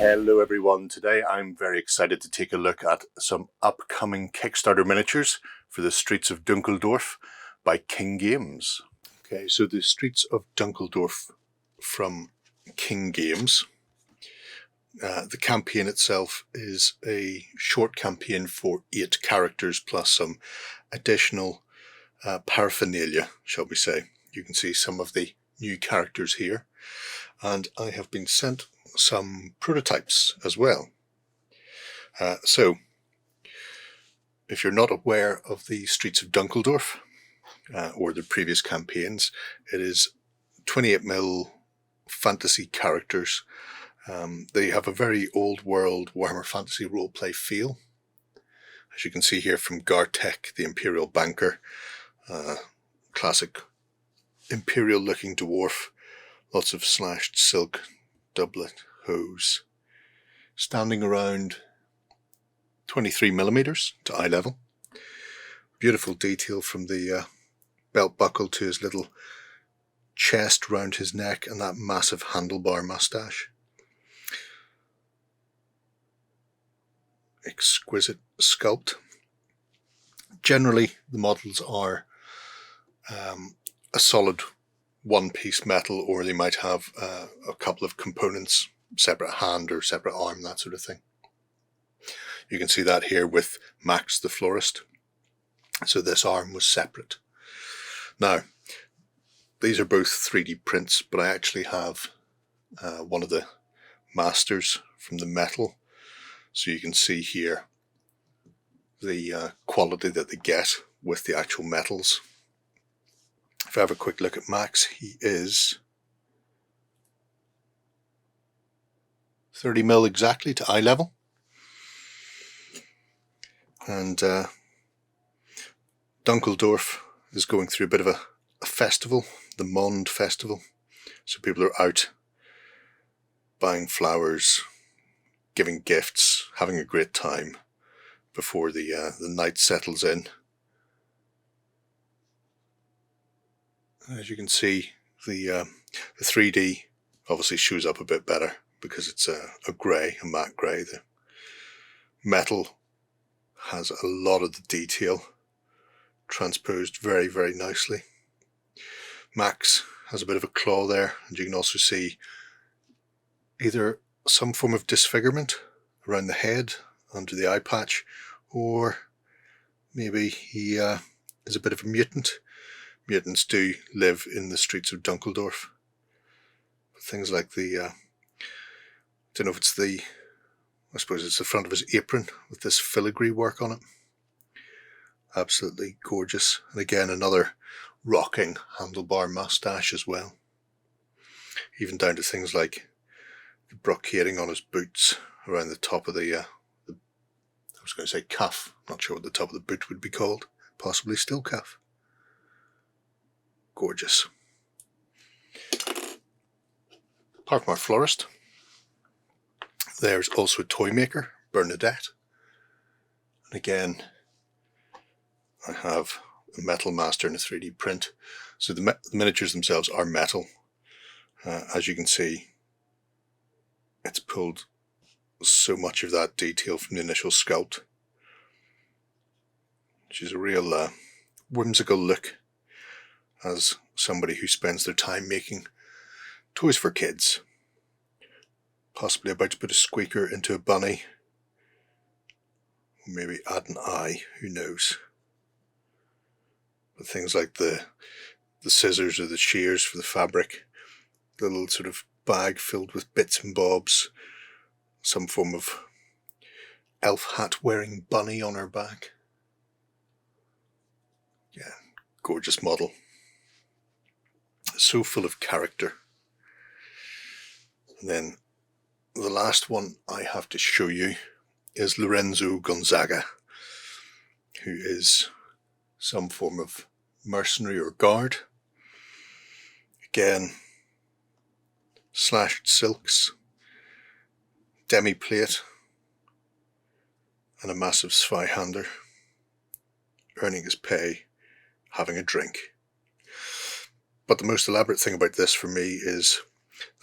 Hello everyone, today I'm very excited to take a look at some upcoming Kickstarter miniatures for the Streets of Dunkeldorf by King Games. Okay, so the Streets of Dunkeldorf from King Games. The campaign itself is a short campaign for 8 characters plus some additional paraphernalia, shall we say. You can see some of the new characters here, and I have been sent some prototypes as well. So if you're not aware of the Streets of Dunkeldorf or the previous campaigns, it is 28mm fantasy characters. They have a very old world Warhammer Fantasy Role-Play feel. As you can see here from Gartek, the Imperial Banker, classic imperial looking dwarf, lots of slashed silk doublet hose, standing around 23mm to eye level. Beautiful detail from the belt buckle to his little chest round his neck and that massive handlebar moustache. Exquisite sculpt. Generally the models are a solid one-piece metal, or they might have a couple of components, separate hand or separate arm, that sort of thing. You can see that here with Max the Florist. So this arm was separate. Now, these are both 3D prints, but I actually have one of the masters from the metal. So you can see here the quality that they get with the actual metals. If I have a quick look at Max, he is 30mm exactly to eye level. And Dunkeldorf is going through a bit of a festival, the Mond Festival. So people are out buying flowers, giving gifts, having a great time before the night settles in. As you can see, the 3D obviously shows up a bit better because it's a grey, a matte grey. The metal has a lot of the detail transposed very, very nicely. Max has a bit of a claw there, and you can also see either some form of disfigurement around the head, under the eye patch, or maybe he is a bit of a mutant. Mutants do live in the Streets of Dunkeldorf. Things like the, I don't know if it's the, I suppose it's the front of his apron with this filigree work on it. Absolutely gorgeous. And again, another rocking handlebar moustache as well. Even down to things like the brocading on his boots around the top of the I was going to say cuff. Not sure what the top of the boot would be called. Possibly steel cuff. Gorgeous. Apart from our florist, there's also a toy maker, Bernadette. And again, I have a metal master and a 3D print. So the miniatures themselves are metal. As you can see, it's pulled so much of that detail from the initial sculpt, which is a real whimsical look as somebody who spends their time making toys for kids. Possibly about to put a squeaker into a bunny. Or maybe add an eye, who knows. But things like the scissors or the shears for the fabric, the little sort of bag filled with bits and bobs, some form of elf hat wearing bunny on her back. Yeah, gorgeous model. So full of character. And then the last one I have to show you is Lorenzo Gonzaga, who is some form of mercenary or guard. Again, slashed silks, demi-plate, and a massive Zweihander, earning his pay, having a drink. But the most elaborate thing about this for me is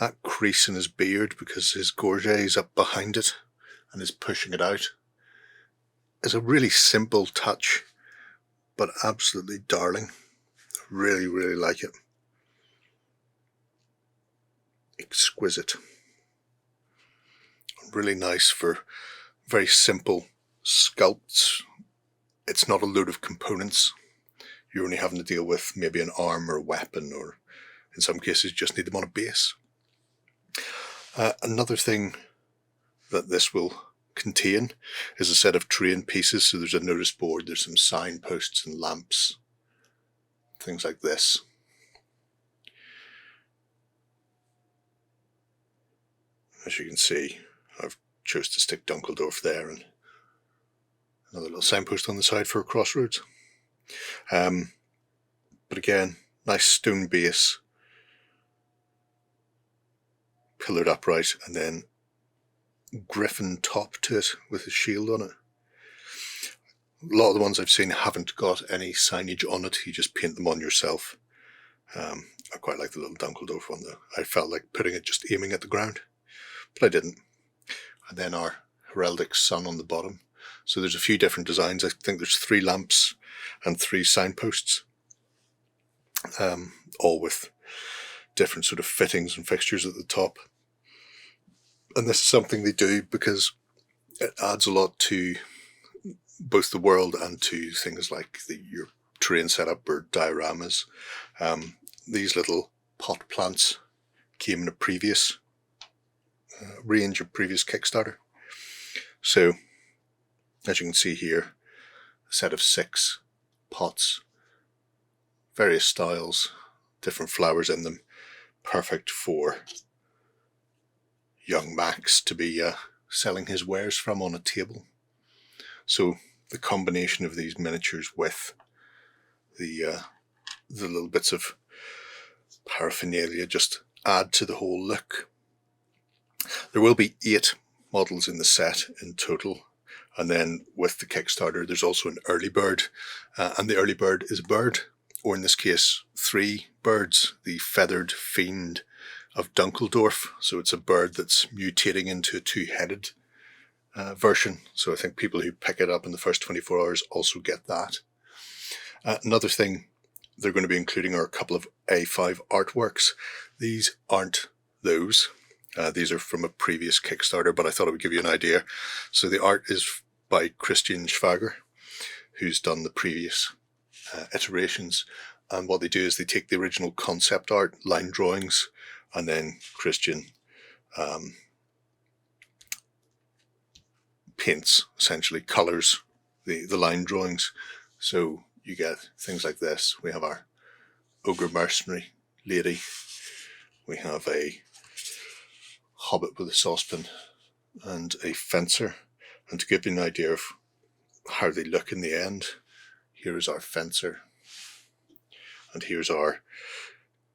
That crease in his beard, because his gorget is up behind it and is pushing it out, is a really simple touch, but absolutely darling. Really, really like it. Exquisite. Really nice for very simple sculpts. It's not a load of components. You're only having to deal with maybe an arm or a weapon, or in some cases just need them on a base. Another thing that this will contain is a set of terrain pieces. So there's a notice board, there's some signposts and lamps, things like this. As you can see, I've chose to stick Dunkeldorf there and another little signpost on the side for a crossroads. But again, nice stone base, pillared upright, and then griffin top to it with a shield on it. A lot of the ones I've seen haven't got any signage on it. You just paint them on yourself. I quite like the little Dunkeldorf one though. I felt like putting it just aiming at the ground, but I didn't. And then our heraldic sun on the bottom. So there's a few different designs. I think there's 3 lamps and 3 signposts, all with different sort of fittings and fixtures at the top. And this is something they do because it adds a lot to both the world and to things like your terrain setup or dioramas. These little pot plants came in a previous range of previous Kickstarter. So, as you can see here, a set of 6 pots, various styles, different flowers in them, perfect for young Max to be selling his wares from on a table. So the combination of these miniatures with the little bits of paraphernalia just add to the whole look. There will be 8 models in the set in total, and then with the Kickstarter there's also an early bird, and the early bird is a bird, or in this case 3 birds, the feathered fiend of Dunkeldorf. So it's a bird that's mutating into a 2-headed version. So I think people who pick it up in the first 24 hours also get that. Another thing they're going to be including are a couple of A5 artworks. These aren't those. These are from a previous Kickstarter, but I thought I would give you an idea. So the art is by Christian Schwager, who's done the previous iterations. And what they do is they take the original concept art, line drawings, and then Christian paints, essentially colours the line drawings. So you get things like this. We have our ogre mercenary lady. We have a hobbit with a saucepan and a fencer. And to give you an idea of how they look in the end, here is our fencer. And here's our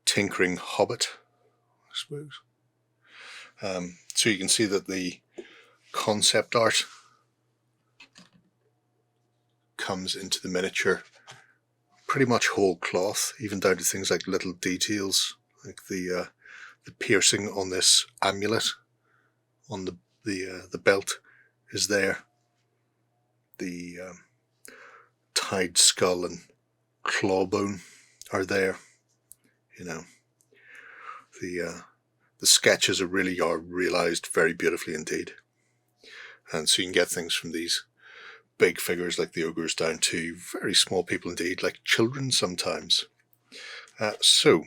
tinkering hobbit, I suppose. So you can see that the concept art comes into the miniature pretty much whole cloth, even down to things like little details, like the piercing on this amulet on the belt is there. The tied skull and clawbone are there. You know, the sketches are realised very beautifully indeed. And so you can get things from these big figures like the ogres down to very small people indeed, like children sometimes. So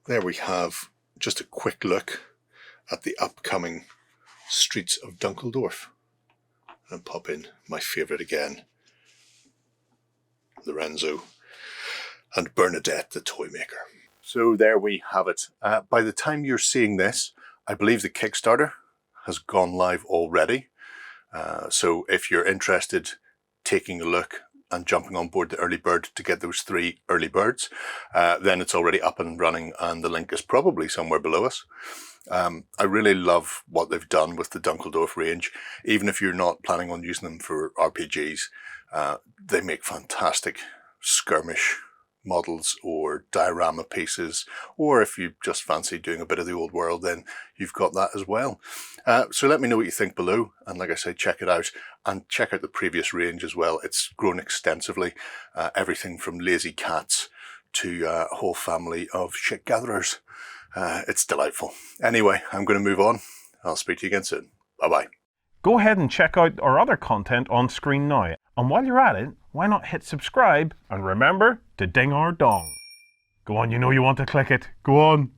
there we have just a quick look at the upcoming Streets of Dunkeldorf. And pop in my favourite again, Lorenzo and Bernadette the toy maker. So there we have it. By the time you're seeing this, I believe the Kickstarter has gone live already. So if you're interested taking a look and jumping on board the early bird to get those 3 early birds, then it's already up and running, and the link is probably somewhere below us. I really love what they've done with the Dunkeldorf range. Even if you're not planning on using them for RPGs, they make fantastic skirmish models or diorama pieces, or if you just fancy doing a bit of the old world, then you've got that as well. So let me know what you think below, and like I say, check it out, and check out the previous range as well. It's grown extensively, everything from lazy cats to a whole family of shit gatherers. It's delightful. Anyway, I'm going to move on. I'll speak to you again soon. Bye-bye. Go ahead and check out our other content on screen now. And while you're at it, why not hit subscribe and remember to ding our dong. Go on, you know you want to click it. Go on.